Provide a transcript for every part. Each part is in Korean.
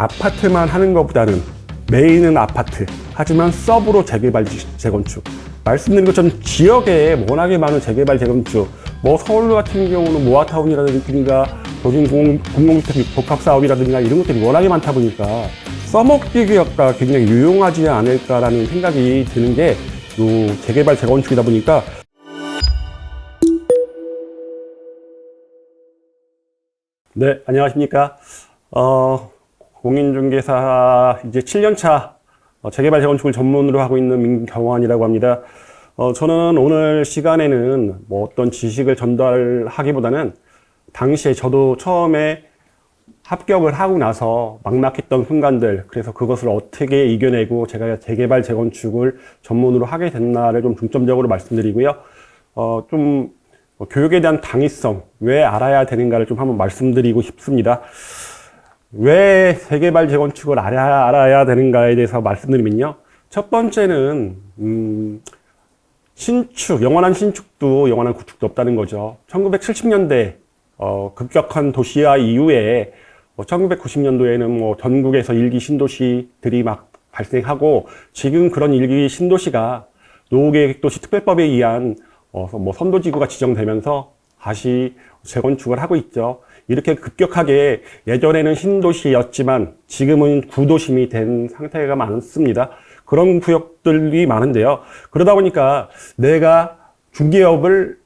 아파트만 하는 것보다는 메인은 아파트, 하지만 서브로 재개발, 재건축. 말씀드린 것처럼 지역에 워낙에 많은 재개발, 재건축, 서울 같은 경우는 모아타운이라든가 공공주택 복합사업이라든가 이런 것들이 워낙에 많다 보니까 써먹기가 굉장히 유용하지 않을까라는 생각이 드는 게 요 재개발, 재건축이다 보니까 네, 안녕하십니까. 공인중개사 이제 7년차 재개발 재건축을 전문으로 하고 있는 민경환이라고 합니다. 저는 오늘 시간에는 어떤 지식을 전달하기보다는 당시에 저도 처음에 합격을 하고 나서 막막했던 순간들, 그래서 그것을 어떻게 이겨내고 제가 재개발 재건축을 전문으로 하게 됐나를 좀 중점적으로 말씀드리고요. 교육에 대한 당위성, 왜 알아야 되는가를 좀 한번 말씀드리고 싶습니다. 왜 재개발 재건축을 알아야 되는가에 대해서 말씀드리면요. 첫 번째는 신축, 영원한 신축도 영원한 구축도 없다는 거죠. 1970년대 급격한 도시화 이후에 1990년도에는 전국에서 일기 신도시들이 막 발생하고, 지금 그런 일기 신도시가 노후계획도시 특별법에 의한 선도지구가 지정되면서 다시 재건축을 하고 있죠. 이렇게 급격하게 예전에는 신도시였지만 지금은 구도심이 된 상태가 많습니다. 그런 구역들이 많은데요. 그러다 보니까 내가 중개업을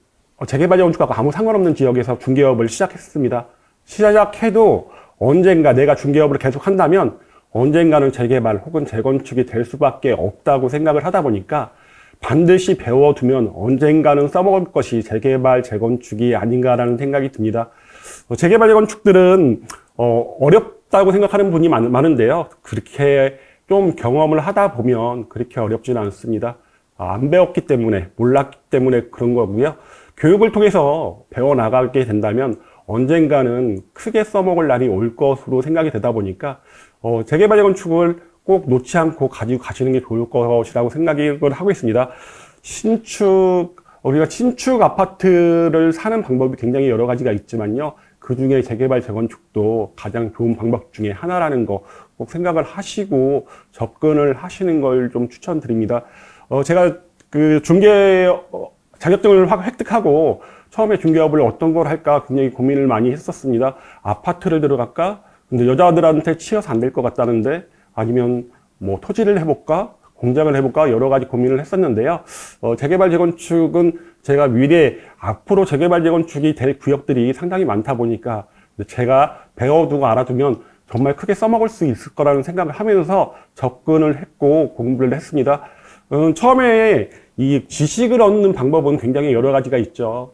재개발 재건축하고 아무 상관없는 지역에서 중개업을 시작했습니다. 시작해도 언젠가 내가 중개업을 계속 한다면 언젠가는 재개발 혹은 재건축이 될 수밖에 없다고 생각을 하다 보니까 반드시 배워두면 언젠가는 써먹을 것이 재개발 재건축이 아닌가라는 생각이 듭니다. 재개발 재건축들은 어렵다고 생각하는 분이 많은데요. 그렇게 좀 경험을 하다 보면 그렇게 어렵지는 않습니다. 안 배웠기 때문에, 몰랐기 때문에 그런 거고요. 교육을 통해서 배워나가게 된다면 언젠가는 크게 써먹을 날이 올 것으로 생각이 되다 보니까 재개발 재건축을 꼭 놓지 않고 가지고 가시는 게 좋을 것이라고 생각을 하고 있습니다. 우리가 신축 아파트를 사는 방법이 굉장히 여러 가지가 있지만요. 그 중에 재개발 재건축도 가장 좋은 방법 중에 하나라는 거 꼭 생각을 하시고 접근을 하시는 걸 좀 추천드립니다. 제가 그 중개 자격증을 획득하고 처음에 중개업을 어떤 걸 할까 굉장히 고민을 많이 했었습니다. 아파트를 들어갈까? 근데 여자들한테 치여서 안 될 것 같다는데, 아니면 토지를 해볼까? 공장을 해볼까? 여러 가지 고민을 했었는데요. 재개발 재건축은 제가 앞으로 재개발 재건축이 될 구역들이 상당히 많다 보니까 제가 배워두고 알아두면 정말 크게 써먹을 수 있을 거라는 생각을 하면서 접근을 했고 공부를 했습니다. 처음에 이 지식을 얻는 방법은 굉장히 여러 가지가 있죠.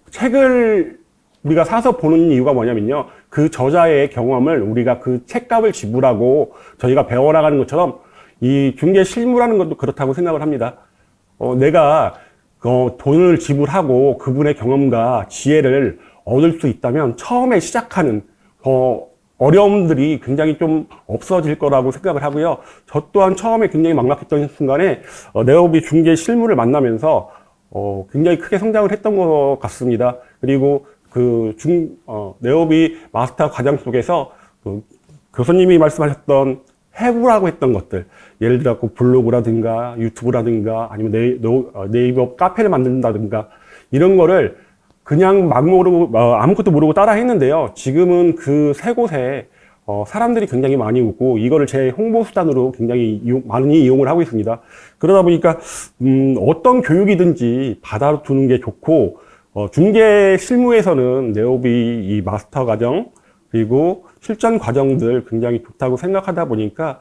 책을 우리가 사서 보는 이유가 뭐냐면요. 그 저자의 경험을 우리가 그 책값을 지불하고 저희가 배워나가는 것처럼 이 중개 실무라는 것도 그렇다고 생각을 합니다. 내가 돈을 지불하고 그분의 경험과 지혜를 얻을 수 있다면 처음에 시작하는 어려움들이 굉장히 좀 없어질 거라고 생각을 하고요. 저 또한 처음에 굉장히 막막했던 순간에 네오비 중개 실무를 만나면서 굉장히 크게 성장을 했던 것 같습니다. 그리고 네오비 마스터 과정 속에서 교수님이 말씀하셨던 해부라고 했던 것들, 예를 들어 블로그라든가 유튜브라든가 아니면 네이버 카페를 만든다든가 이런 거를 그냥 막 모르고 아무것도 모르고 따라 했는데요. 지금은 그 세 곳에 사람들이 굉장히 많이 오고 이거를 제 홍보 수단으로 굉장히 많이 이용을 하고 있습니다. 그러다 보니까 어떤 교육이든지 받아두는 게 좋고, 중개 실무에서는 네오비 이 마스터 과정 그리고 실전 과정들 굉장히 좋다고 생각하다 보니까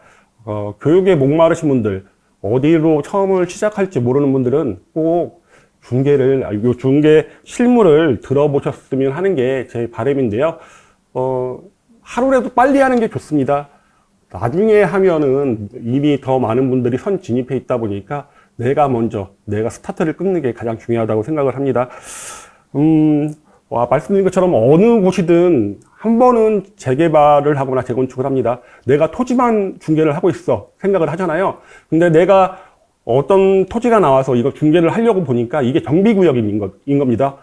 교육에 목마르신 분들, 어디로 처음을 시작할지 모르는 분들은 꼭 중개 실무를 들어보셨으면 하는 게 제 바람인데요. 하루라도 빨리 하는 게 좋습니다. 나중에 하면은 이미 더 많은 분들이 선 진입해 있다 보니까 내가 스타트를 끊는 게 가장 중요하다고 생각을 합니다. 말씀드린 것처럼 어느 곳이든 한 번은 재개발을 하거나 재건축을 합니다. 내가 토지만 중개를 하고 있어 생각을 하잖아요. 근데 내가 어떤 토지가 나와서 이거 중개를 하려고 보니까 이게 정비구역인 겁니다.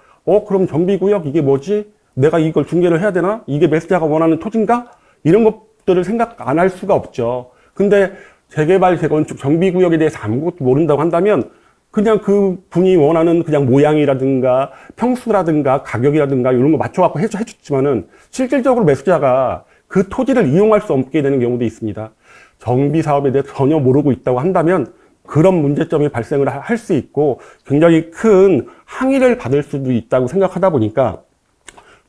그럼 정비구역 이게 뭐지? 내가 이걸 중개를 해야 되나? 이게 매수자가 원하는 토지인가? 이런 거 것들을 생각 안 할 수가 없죠. 근데 재개발, 재건축, 정비구역에 대해서 아무것도 모른다고 한다면 그냥 그 분이 원하는 그냥 모양이라든가 평수라든가 가격이라든가 이런 거 맞춰갖고 해줬지만은 실질적으로 매수자가 그 토지를 이용할 수 없게 되는 경우도 있습니다. 정비 사업에 대해 전혀 모르고 있다고 한다면 그런 문제점이 발생을 할 수 있고 굉장히 큰 항의를 받을 수도 있다고 생각하다 보니까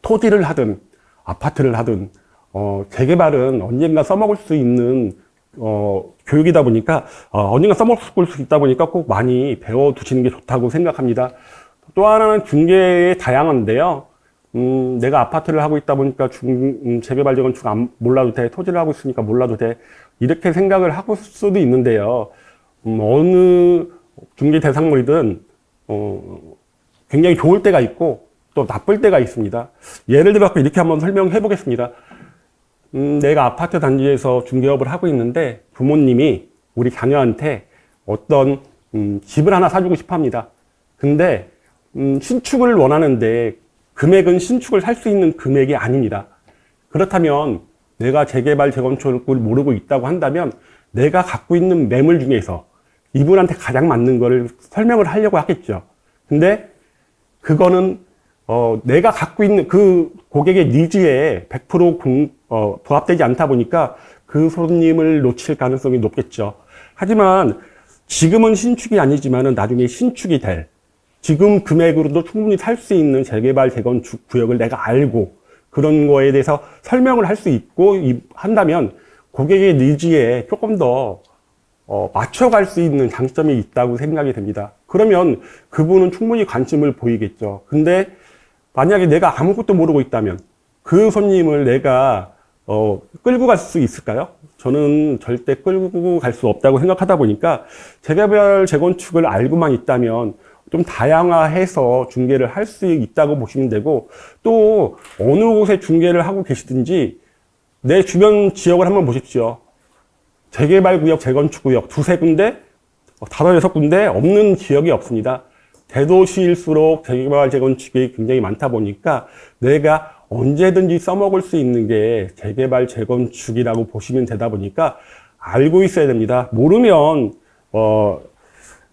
토지를 하든 아파트를 하든 재개발은 언젠가 써먹을 수 있는 교육이다 보니까 언젠가 써먹을 수 있다 보니까 꼭 많이 배워두시는 게 좋다고 생각합니다. 또 하나는 중개의 다양한데요. 내가 아파트를 하고 있다 보니까 재개발 재건축 몰라도 돼. 토지를 하고 있으니까 몰라도 돼. 이렇게 생각을 하고 수도 있는데요. 어느 중개 대상물이든 굉장히 좋을 때가 있고 또 나쁠 때가 있습니다. 예를 들어 이렇게 한번 설명해 보겠습니다. 내가 아파트 단지에서 중개업을 하고 있는데 부모님이 우리 자녀한테 어떤 집을 하나 사주고 싶어 합니다. 근데 신축을 원하는데 금액은 신축을 살 수 있는 금액이 아닙니다. 그렇다면 내가 재개발, 재건축을 모르고 있다고 한다면 내가 갖고 있는 매물 중에서 이분한테 가장 맞는 거를 설명을 하려고 하겠죠. 근데 그거는 내가 갖고 있는 그 고객의 니즈에 100% 부합되지 않다 보니까 그 손님을 놓칠 가능성이 높겠죠. 하지만 지금은 신축이 아니지만은 나중에 신축이 될 지금 금액으로도 충분히 살 수 있는 재개발, 재건축 구역을 내가 알고 그런 거에 대해서 설명을 할 수 있고 한다면 고객의 니즈에 조금 더 맞춰갈 수 있는 장점이 있다고 생각이 됩니다. 그러면 그분은 충분히 관심을 보이겠죠. 근데 만약에 내가 아무것도 모르고 있다면 그 손님을 내가 끌고 갈 수 있을까요? 저는 절대 끌고 갈 수 없다고 생각하다 보니까 재개발, 재건축을 알고만 있다면 좀 다양화해서 중개를 할 수 있다고 보시면 되고 또 어느 곳에 중개를 하고 계시든지 내 주변 지역을 한번 보십시오. 재개발 구역, 재건축 구역 두세 군데, 다섯 여섯 군데 없는 지역이 없습니다. 대도시일수록 재개발, 재건축이 굉장히 많다 보니까 내가 언제든지 써먹을 수 있는 게 재개발, 재건축이라고 보시면 되다 보니까 알고 있어야 됩니다. 모르면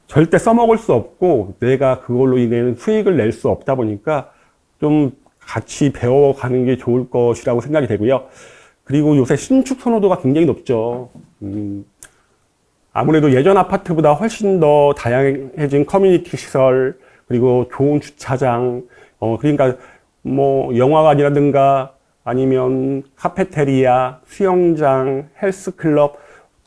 절대 써먹을 수 없고 내가 그걸로 인해 수익을 낼 수 없다 보니까 좀 같이 배워가는 게 좋을 것이라고 생각이 되고요. 그리고 요새 신축 선호도가 굉장히 높죠. 아무래도 예전 아파트보다 훨씬 더 다양해진 커뮤니티 시설, 그리고 좋은 주차장, 그러니까 뭐 영화관이라든가 아니면 카페테리아, 수영장, 헬스클럽,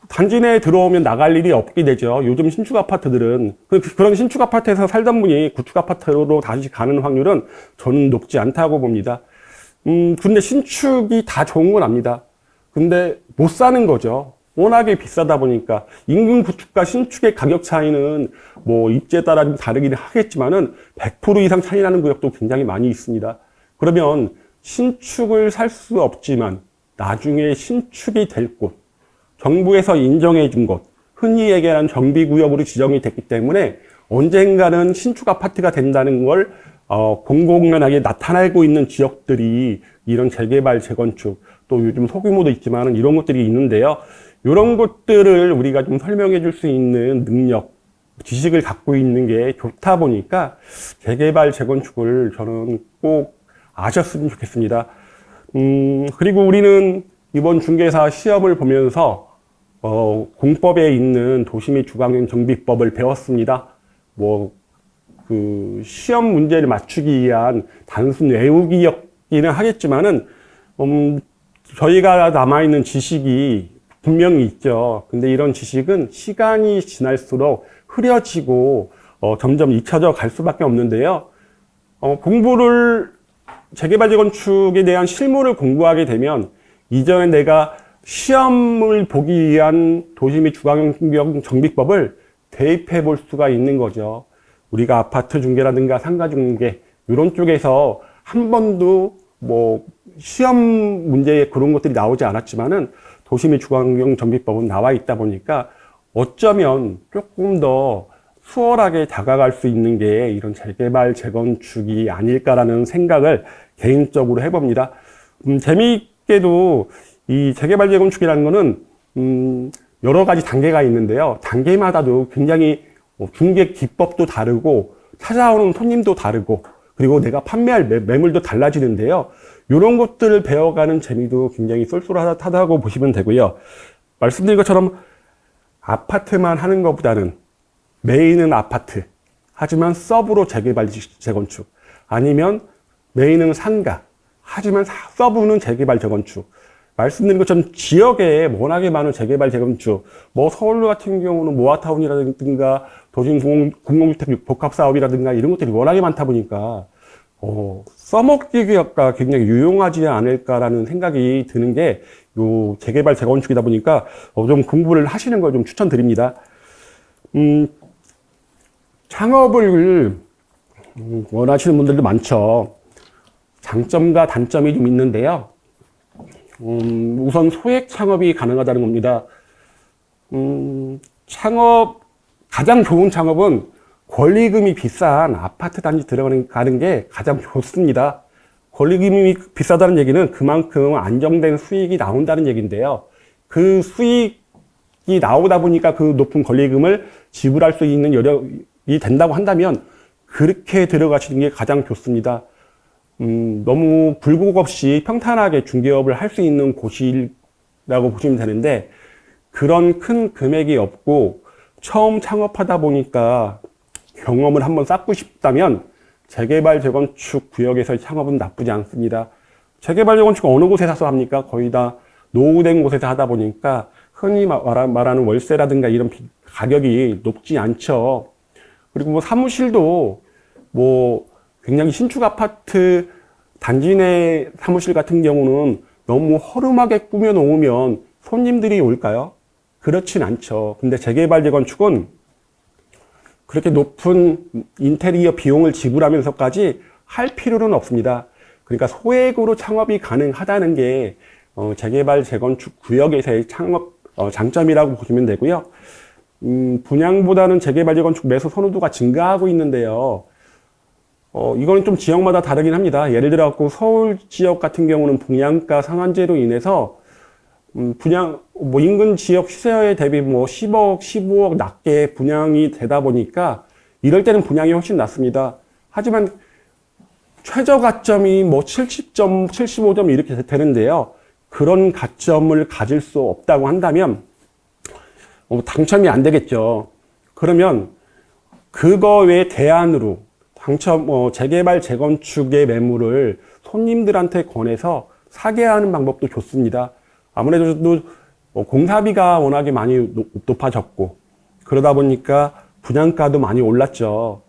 단지 내에 들어오면 나갈 일이 없게 되죠. 요즘 신축 아파트들은 그런 신축 아파트에서 살던 분이 구축 아파트로 다시 가는 확률은 저는 높지 않다고 봅니다. 근데 신축이 다 좋은 건 압니다. 근데 못 사는 거죠. 워낙에 비싸다 보니까 인근 구축과 신축의 가격 차이는 뭐 입지에 따라 좀 다르기는 하겠지만은 100% 이상 차이 나는 구역도 굉장히 많이 있습니다. 그러면 신축을 살 수 없지만 나중에 신축이 될 곳, 정부에서 인정해 준 곳, 흔히 얘기하는 정비구역으로 지정이 됐기 때문에 언젠가는 신축 아파트가 된다는 걸 공공연하게 나타나고 있는 지역들이 이런 재개발, 재건축, 또 요즘 소규모도 있지만 이런 것들이 있는데요. 이런 것들을 우리가 좀 설명해 줄 수 있는 능력, 지식을 갖고 있는 게 좋다 보니까 재개발, 재건축을 저는 꼭 아셨으면 좋겠습니다. 그리고 우리는 이번 중개사 시험을 보면서 공법에 있는 도시 및 주거환경 정비법을 배웠습니다. 그 시험 문제를 맞추기 위한 단순 외우기였기는 하겠지만은 저희가 남아있는 지식이 분명히 있죠. 근데 이런 지식은 시간이 지날수록 흐려지고 점점 잊혀져 갈 수밖에 없는데요. 공부를 재개발 재건축에 대한 실무를 공부하게 되면 이전에 내가 시험을 보기 위한 도시 및 주거환경 정비법을 대입해 볼 수가 있는 거죠. 우리가 아파트 중개라든가 상가 중개 이런 쪽에서 한 번도 뭐 시험 문제에 그런 것들이 나오지 않았지만은 도시 및 주거환경 정비법은 나와 있다 보니까 어쩌면 조금 더 수월하게 다가갈 수 있는 게 이런 재개발 재건축이 아닐까라는 생각을 개인적으로 해봅니다. 재미있게도 이 재개발 재건축이라는 거는 여러 가지 단계가 있는데요. 단계마다도 굉장히 중개 기법도 다르고 찾아오는 손님도 다르고 그리고 내가 판매할 매물도 달라지는데요. 이런 것들을 배워가는 재미도 굉장히 쏠쏠하다고 보시면 되고요. 말씀드린 것처럼 아파트만 하는 것보다는 메인은 아파트, 하지만 서브로 재개발 재건축, 아니면 메인은 상가, 하지만 서브는 재개발 재건축. 말씀드린 것처럼 지역에 워낙에 많은 재개발 재건축, 뭐 서울 같은 경우는 모아타운이라든가 도심 공공주택 복합사업이라든가 이런 것들이 워낙에 많다 보니까 써먹기가 굉장히 유용하지 않을까라는 생각이 드는 게 요 재개발 재건축이다 보니까 좀 공부를 하시는 걸 좀 추천드립니다. 창업을 원하시는 분들도 많죠. 장점과 단점이 좀 있는데요. 우선 소액 창업이 가능하다는 겁니다. 가장 좋은 창업은 권리금이 비싼 아파트 단지 들어가는 게 가장 좋습니다. 권리금이 비싸다는 얘기는 그만큼 안정된 수익이 나온다는 얘기인데요. 그 수익이 나오다 보니까 그 높은 권리금을 지불할 수 있는 여력이 된다고 한다면 그렇게 들어가시는 게 가장 좋습니다. 너무 굴곡 없이 평탄하게 중개업을 할 수 있는 곳이라고 보시면 되는데 그런 큰 금액이 없고 처음 창업하다 보니까 경험을 한번 쌓고 싶다면 재개발 재건축 구역에서의 창업은 나쁘지 않습니다. 재개발 재건축 어느 곳에서 합니까? 거의 다 노후된 곳에서 하다 보니까 흔히 말하는 월세라든가 이런 가격이 높지 않죠. 그리고 뭐 사무실도 뭐 굉장히 신축 아파트 단지 내 사무실 같은 경우는 너무 허름하게 꾸며 놓으면 손님들이 올까요? 그렇진 않죠. 근데 재개발 재건축은 그렇게 높은 인테리어 비용을 지불하면서까지 할 필요는 없습니다. 그러니까 소액으로 창업이 가능하다는 게 재개발 재건축 구역에서의 창업 장점이라고 보시면 되고요. 분양보다는 재개발 재건축 매수 선호도가 증가하고 있는데요. 이거는 좀 지역마다 다르긴 합니다. 예를 들어 갖고 서울 지역 같은 경우는 분양가 상한제로 인해서 인근 지역 시세에 대비 10억, 15억 낮게 분양이 되다 보니까 이럴 때는 분양이 훨씬 낮습니다. 하지만 최저 가점이 70점, 75점 이렇게 되는데요. 그런 가점을 가질 수 없다고 한다면 당첨이 안 되겠죠. 그러면 그거 외에 대안으로 재개발 재건축의 매물을 손님들한테 권해서 사게 하는 방법도 좋습니다. 아무래도 공사비가 워낙에 많이 높아졌고 그러다 보니까 분양가도 많이 올랐죠.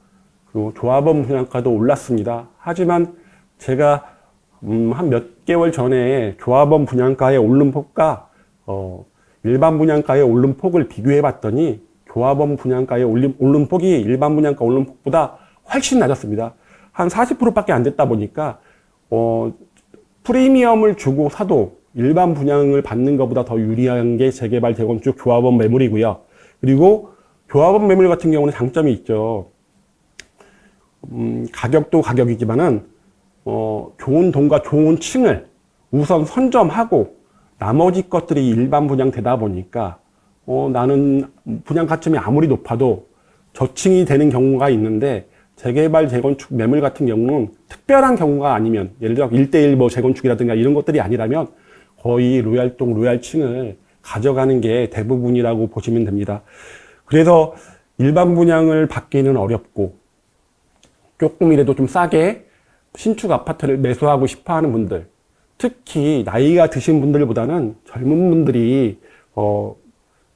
그리고 조합원 분양가도 올랐습니다. 하지만 제가 한 몇 개월 전에 조합원 분양가의 오름폭과 일반 분양가의 오름폭을 비교해 봤더니 조합원 분양가의 오름폭이 일반 분양가 오름폭보다 훨씬 낮았습니다. 한 40%밖에 안 됐다 보니까 프리미엄을 주고 사도 일반 분양을 받는 것보다 더 유리한 게 재개발 재건축 조합원 매물이고요. 그리고 조합원 매물 같은 경우는 장점이 있죠. 가격도 가격이지만은 좋은 동과 좋은 층을 우선 선점하고 나머지 것들이 일반 분양 되다 보니까 나는 분양 가점이 아무리 높아도 저층이 되는 경우가 있는데 재개발 재건축 매물 같은 경우는 특별한 경우가 아니면 예를 들어 1:1 재건축이라든가 이런 것들이 아니라면 거의 로얄동 로얄층을 가져가는 게 대부분이라고 보시면 됩니다. 그래서 일반 분양을 받기는 어렵고 조금이라도 좀 싸게 신축 아파트를 매수하고 싶어 하는 분들, 특히 나이가 드신 분들보다는 젊은 분들이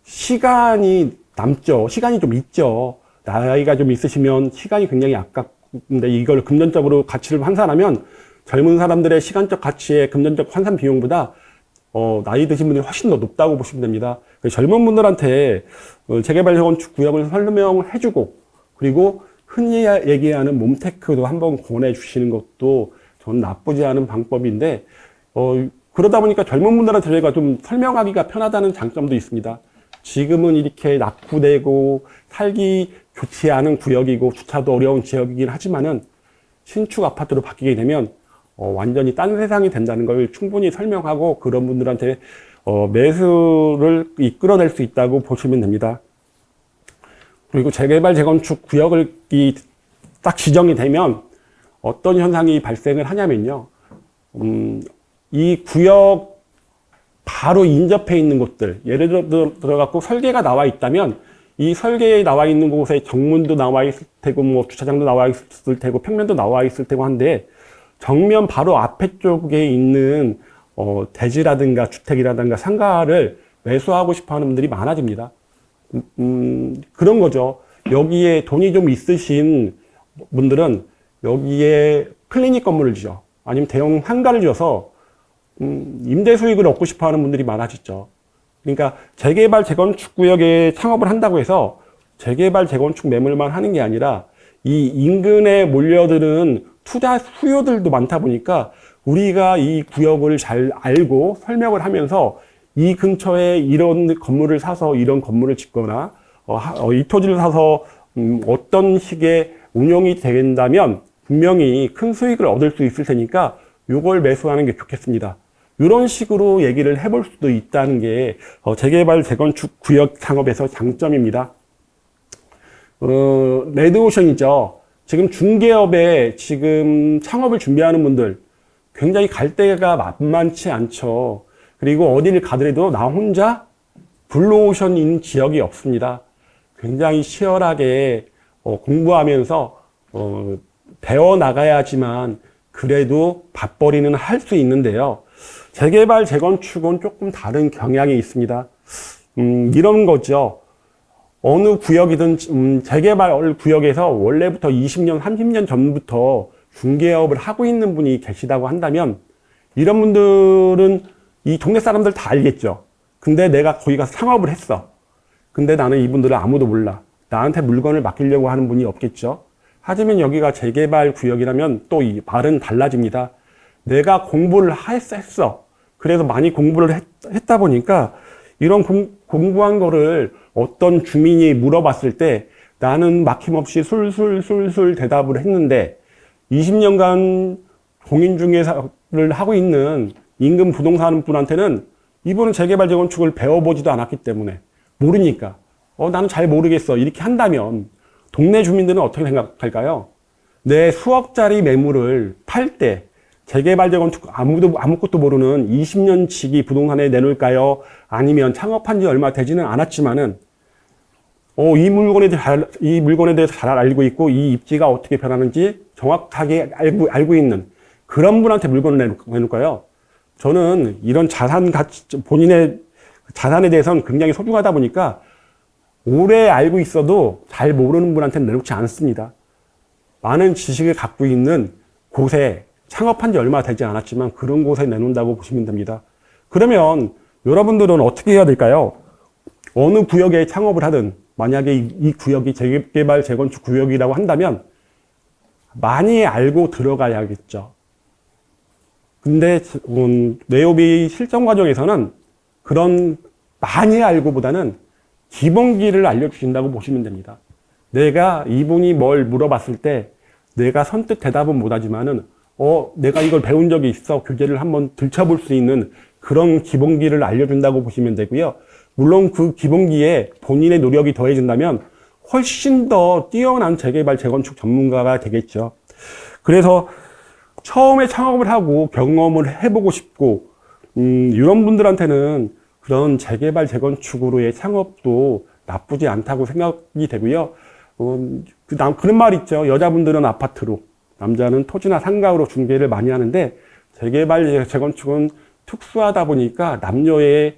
시간이 남죠. 시간이 좀 있죠. 나이가 좀 있으시면 시간이 굉장히 아깝는데 이걸 금전적으로 가치를 환산하면 젊은 사람들의 시간적 가치의 금전적 환산 비용보다 나이 드신 분들이 훨씬 더 높다고 보시면 됩니다. 젊은 분들한테 재개발 재건축 구역을 설명을 해주고 그리고 흔히 얘기하는 몸테크도 한번 권해주시는 것도 저는 나쁘지 않은 방법인데 그러다 보니까 젊은 분들한테 저희가 좀 설명하기가 편하다는 장점도 있습니다. 지금은 이렇게 낙후되고 살기 좋지 않은 구역이고 주차도 어려운 지역이긴 하지만은 신축 아파트로 바뀌게 되면 완전히 딴 세상이 된다는 걸 충분히 설명하고 그런 분들한테 매수를 이끌어낼 수 있다고 보시면 됩니다. 그리고 재개발, 재건축 구역이 딱 지정이 되면 어떤 현상이 발생을 하냐면요. 이 구역 바로 인접해 있는 곳들, 예를 들어갖고 설계가 나와 있다면 이 설계에 나와 있는 곳에 정문도 나와 있을 테고, 뭐 주차장도 나와 있을 테고, 평면도 나와 있을 테고 한데 정면 바로 앞에 쪽에 있는 대지라든가 주택이라든가 상가를 매수하고 싶어 하는 분들이 많아집니다. 그런 거죠. 여기에 돈이 좀 있으신 분들은 여기에 클리닉 건물을 지어, 아니면 대형 상가를 지어서 임대 수익을 얻고 싶어 하는 분들이 많아졌죠. 그러니까 재개발, 재건축 구역에 창업을 한다고 해서 재개발, 재건축 매물만 하는 게 아니라 이 인근에 몰려드는 투자 수요들도 많다 보니까 우리가 이 구역을 잘 알고 설명을 하면서 이 근처에 이런 건물을 사서 이런 건물을 짓거나 이 토지를 사서 어떤 식의 운영이 된다면 분명히 큰 수익을 얻을 수 있을 테니까 이걸 매수하는 게 좋겠습니다. 이런 식으로 얘기를 해볼 수도 있다는 게 재개발, 재건축 구역 창업에서 장점입니다. 레드오션이죠. 지금 중개업에 지금 창업을 준비하는 분들 굉장히 갈 데가 만만치 않죠. 그리고 어디를 가더라도 나 혼자 블루오션인 지역이 없습니다. 굉장히 치열하게 공부하면서 배워나가야지만 그래도 밥벌이는 할 수 있는데요. 재개발, 재건축은 조금 다른 경향이 있습니다. 이런 거죠. 어느 구역이든 재개발 구역에서 원래부터 20년, 30년 전부터 중개업을 하고 있는 분이 계시다고 한다면 이런 분들은 이 동네 사람들 다 알겠죠. 근데 내가 거기 가서 창업을 했어. 근데 나는 이분들을 아무도 몰라. 나한테 물건을 맡기려고 하는 분이 없겠죠. 하지만 여기가 재개발 구역이라면 또 이 말은 달라집니다. 내가 공부를 했어. 그래서 많이 공부를 했다 보니까 이런 공부한 거를 어떤 주민이 물어봤을 때 나는 막힘없이 술술 대답을 했는데 20년간 공인중개사를 하고 있는 임금 부동산 분한테는 이분은 재개발, 재건축을 배워보지도 않았기 때문에 모르니까 나는 잘 모르겠어 이렇게 한다면 동네 주민들은 어떻게 생각할까요? 내 수억짜리 매물을 팔 때 재개발, 재건축 아무것도 모르는 20년치기 부동산에 내놓을까요? 아니면 창업한 지 얼마 되지는 않았지만은 이 물건에 대해서 잘 알고 있고 이 입지가 어떻게 변하는지 정확하게 알고 있는 그런 분한테 물건을 내놓을까요? 저는 이런 본인의 자산에 대해서는 굉장히 소중하다 보니까 오래 알고 있어도 잘 모르는 분한테는 내놓지 않습니다. 많은 지식을 갖고 있는 곳에 창업한 지 얼마 되지 않았지만 그런 곳에 내놓는다고 보시면 됩니다. 그러면 여러분들은 어떻게 해야 될까요? 어느 구역에 창업을 하든 만약에 이 구역이 재개발, 재건축 구역이라고 한다면 많이 알고 들어가야겠죠. 근데 네오비 실전 과정에서는 그런 많이 알고보다는 기본기를 알려주신다고 보시면 됩니다. 내가 이분이 뭘 물어봤을 때 내가 선뜻 대답은 못하지만은 내가 이걸 배운 적이 있어 교재를 한번 들춰볼 수 있는 그런 기본기를 알려준다고 보시면 되고요. 물론 그 기본기에 본인의 노력이 더해진다면 훨씬 더 뛰어난 재개발, 재건축 전문가가 되겠죠. 그래서 처음에 창업을 하고 경험을 해보고 싶고 이런 분들한테는 그런 재개발, 재건축으로의 창업도 나쁘지 않다고 생각이 되고요. 그런 말 있죠. 여자분들은 아파트로, 남자는 토지나 상가로 중개를 많이 하는데 재개발, 재건축은 특수하다 보니까 남녀의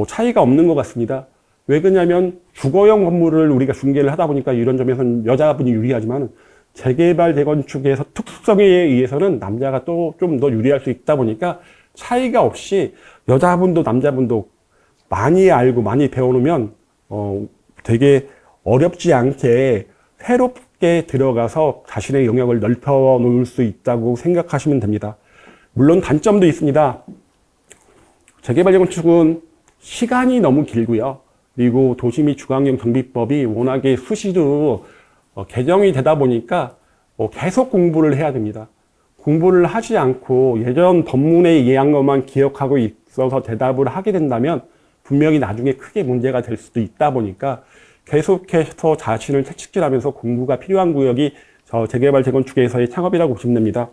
차이가 없는 것 같습니다. 왜 그러냐면 주거용 건물을 우리가 중개를 하다 보니까 이런 점에서는 여자분이 유리하지만 재개발, 재건축에서 특수성에 의해서는 남자가 또 좀 더 유리할 수 있다 보니까 차이가 없이 여자분도 남자분도 많이 알고 많이 배워놓으면 되게 어렵지 않게 새롭게 들어가서 자신의 영역을 넓혀 놓을 수 있다고 생각하시면 됩니다. 물론 단점도 있습니다. 재개발, 재건축은 시간이 너무 길고요. 그리고 도시 및 주거환경 정비법이 워낙에 수시로 개정이 되다 보니까 계속 공부를 해야 됩니다. 공부를 하지 않고 예전 법문에 얘기한 것만 기억하고 있어서 대답을 하게 된다면 분명히 나중에 크게 문제가 될 수도 있다 보니까 계속해서 자신을 채찍질하면서 공부가 필요한 구역이 저 재개발 재건축에서의 창업이라고 보시면 됩니다.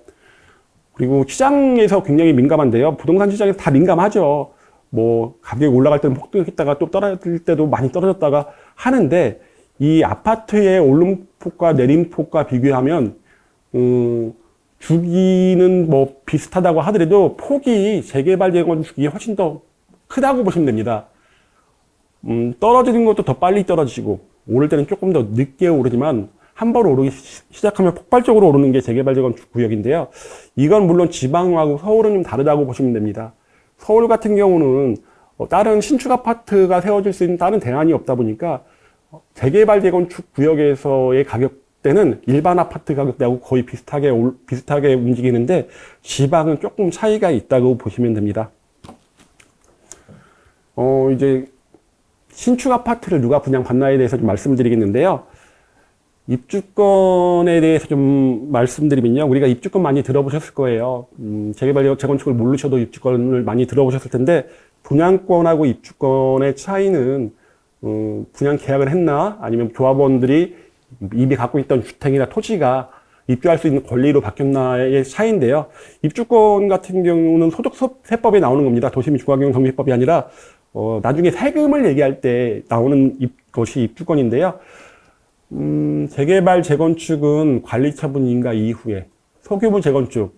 그리고 시장에서 굉장히 민감한데요. 부동산 시장에서 다 민감하죠. 뭐 가격이 올라갈 때는 폭등했다가 또 떨어질 때도 많이 떨어졌다가 하는데 이 아파트의 오름폭과 내림폭과 비교하면 주기는 뭐 비슷하다고 하더라도 폭이 재개발 재건축이 훨씬 더 크다고 보시면 됩니다. 떨어지는 것도 더 빨리 떨어지고 오를 때는 조금 더 늦게 오르지만 한 번 오르기 시작하면 폭발적으로 오르는 게 재개발 재건축 구역인데요. 이건 물론 지방하고 서울은 좀 다르다고 보시면 됩니다. 서울 같은 경우는 다른 신축 아파트가 세워질 수 있는 다른 대안이 없다 보니까 재개발 재건축 구역에서의 가격대는 일반 아파트 가격대하고 거의 비슷하게 움직이는데 지방은 조금 차이가 있다고 보시면 됩니다. 이제 신축 아파트를 누가 분양받나에 대해서 좀 말씀드리겠는데요. 입주권에 대해서 좀 말씀드리면요. 우리가 입주권 많이 들어보셨을 거예요. 재개발 재건축을 모르셔도 입주권을 많이 들어보셨을 텐데 분양권하고 입주권의 차이는 분양 계약을 했나 아니면 조합원들이 이미 갖고 있던 주택이나 토지가 입주할 수 있는 권리로 바뀌었나의 차이인데요. 입주권 같은 경우는 소득세법에 나오는 겁니다. 도시민 중앙경영정비법이 아니라 나중에 세금을 얘기할 때 나오는 것이 입주권인데요. 재개발 재건축은 관리처분 인가 이후에 소규모 재건축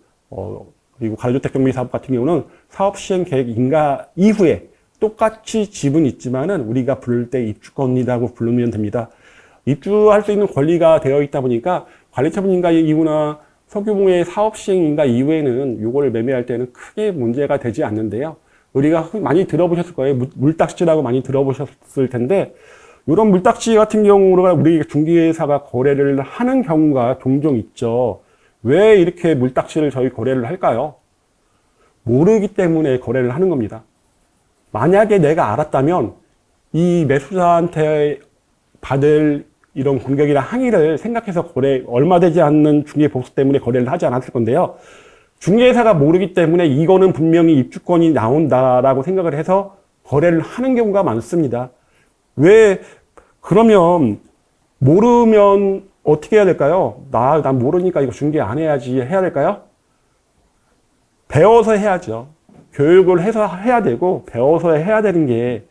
그리고 가로주택 정비 사업 같은 경우는 사업 시행 계획 인가 이후에 똑같이 집은 있지만은 우리가 부를 때 입주권이라고 부르면 됩니다. 입주할 수 있는 권리가 되어 있다 보니까 관리처분 인가 이후나 소규모의 사업 시행 인가 이후에는 이거를 매매할 때는 크게 문제가 되지 않는데요. 우리가 많이 들어보셨을 거예요. 물딱지라고 많이 들어보셨을 텐데 이런 물딱지 같은 경우로 우리 중개사가 거래를 하는 경우가 종종 있죠. 왜 이렇게 물딱지를 저희 거래를 할까요? 모르기 때문에 거래를 하는 겁니다. 만약에 내가 알았다면 이 매수자한테 받을 이런 공격이나 항의를 생각해서 얼마 되지 않는 중개 보수 때문에 거래를 하지 않았을 건데요. 중개사가 모르기 때문에 이거는 분명히 입주권이 나온다라고 생각을 해서 거래를 하는 경우가 많습니다. 그러면 모르면 어떻게 해야 될까요? 난 모르니까 이거 중개 안 해야지 해야 될까요? 배워서 해야죠. 교육을 해서 해야 되고 배워서 해야 되는 게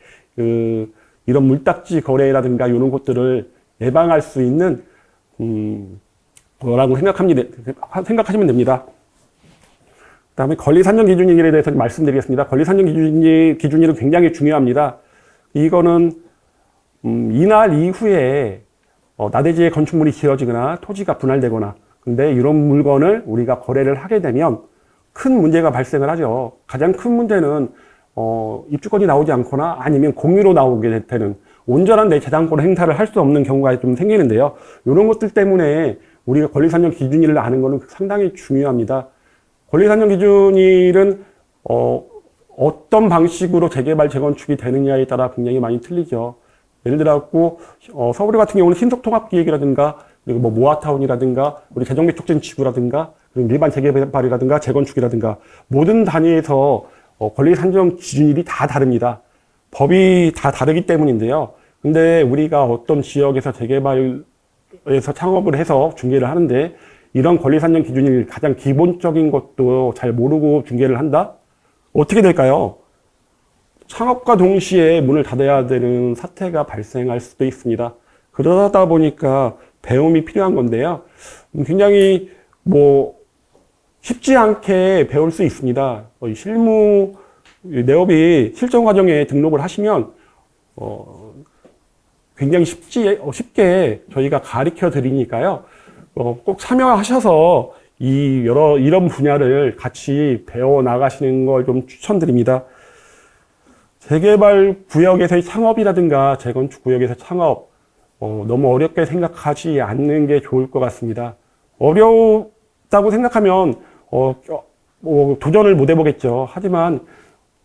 이런 물딱지 거래라든가 이런 것들을 예방할 수 있는 거라고 생각하시면 됩니다. 그다음에 권리산정 기준일에 대해서 말씀드리겠습니다. 권리산정 기준일은 굉장히 중요합니다. 이거는 이날 이후에 나대지의 건축물이 지어지거나 토지가 분할되거나 근데 이런 물건을 우리가 거래를 하게 되면 큰 문제가 발생을 하죠. 가장 큰 문제는 입주권이 나오지 않거나 아니면 공유로 나오게 되는 온전한 내 재산권 행사를 할 수 없는 경우가 좀 생기는데요. 이런 것들 때문에 우리가 권리산정 기준일을 아는 것은 상당히 중요합니다. 권리산정 기준일은 어떤 방식으로 재개발 재건축이 되느냐에 따라 굉장히 많이 틀리죠. 예를 들어갖고 서울 같은 경우는 신속통합기획이라든가 그리고 뭐 모아타운이라든가 우리 재정비 촉진 지구라든가 그리고 일반 재개발이라든가 재건축이라든가 모든 단위에서 권리 산정 기준일이 다 다릅니다. 법이 다 다르기 때문인데요. 근데 우리가 어떤 지역에서 재개발에서 창업을 해서 중개를 하는데 이런 권리 산정 기준일 가장 기본적인 것도 잘 모르고 중개를 한다? 어떻게 될까요? 창업과 동시에 문을 닫아야 되는 사태가 발생할 수도 있습니다. 그러다 보니까 배움이 필요한 건데요. 굉장히 쉽지 않게 배울 수 있습니다. 실무 내업이 실전 과정에 등록을 하시면 굉장히 쉽게 저희가 가르쳐 드리니까요. 꼭 참여하셔서 이런 분야를 같이 배워 나가시는 걸 좀 추천드립니다. 재개발 구역에서의 창업이라든가 재건축 구역에서 창업 너무 어렵게 생각하지 않는 게 좋을 것 같습니다. 어렵다고 생각하면 도전을 못 해보겠죠. 하지만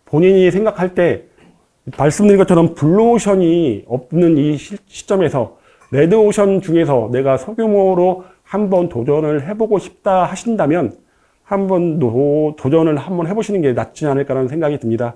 본인이 생각할 때 말씀드린 것처럼 블루오션이 없는 이 시점에서 레드오션 중에서 내가 소규모로 한번 도전을 해보고 싶다 하신다면 한번 도전을 한번 해보시는 게 낫지 않을까라는 생각이 듭니다.